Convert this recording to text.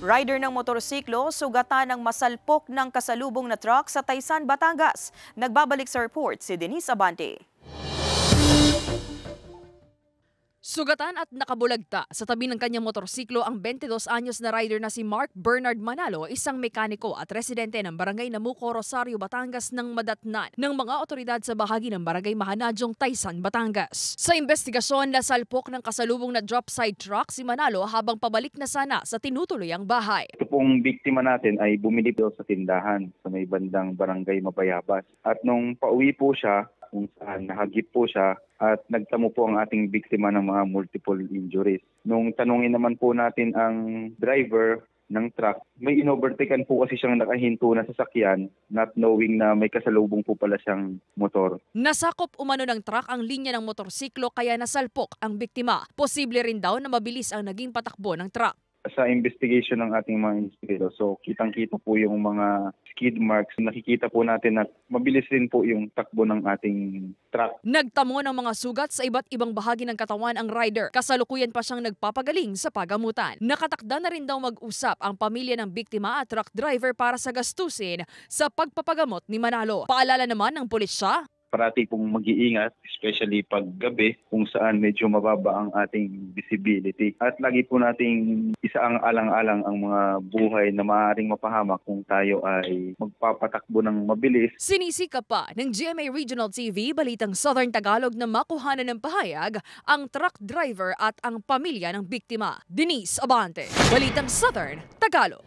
Rider ng motorsiklo sugatan ng masalpok ng kasalubong na truck sa Taysan, Batangas. Nagbabalik sa report si Denise Abante. Sugatan at nakabulagta sa tabi ng kanyang motorsiklo ang 22 anyos na rider na si Mark Bernard Manalo, isang mekaniko at residente ng Barangay Namuco, Rosario, Batangas nang madatnan ng mga otoridad sa bahagi ng Barangay Mahanadyong, Taysan, Batangas. Sa investigasyon, nasalpok ng kasalubong na drop side truck si Manalo habang pabalik na sana sa tinutuluyang bahay. Ito pong biktima natin ay bumili po sa tindahan sa may bandang Barangay Mabayabas. At nung pauwi po siya, kung saan nahagip po siya at nagtamo po ang ating biktima ng mga multiple injuries. Nung tanungin naman po natin ang driver ng truck, may inovertaken po kasi siyang nakahinto na sasakyan, not knowing na may kasalubong po pala siyang motor. Nasakop umano ng truck ang linya ng motorsiklo kaya nasalpok ang biktima. Posible rin daw na mabilis ang naging patakbo ng truck. Sa investigation ng ating mga investigador, so kitang-kita po yung mga skid marks. Nakikita po natin na mabilis rin po yung takbo ng ating truck. Nagtamo ng mga sugat sa iba't ibang bahagi ng katawan ang rider. Kasalukuyan pa siyang nagpapagaling sa pagamutan. Nakatakda na rin daw mag-usap ang pamilya ng biktima at truck driver para sa gastusin sa pagpapagamot ni Manalo. Paalala naman ng pulisya, Parati pong mag-iingat, especially pag gabi, kung saan medyo mababa ang ating visibility. At lagi po nating isaang alang-alang ang mga buhay na maaaring mapahamak kung tayo ay magpapatakbo ng mabilis. Sinisikap pa ng GMA Regional TV, Balitang Southern Tagalog na makuhanan ng pahayag ang truck driver at ang pamilya ng biktima. Denise Abante, Balitang Southern Tagalog.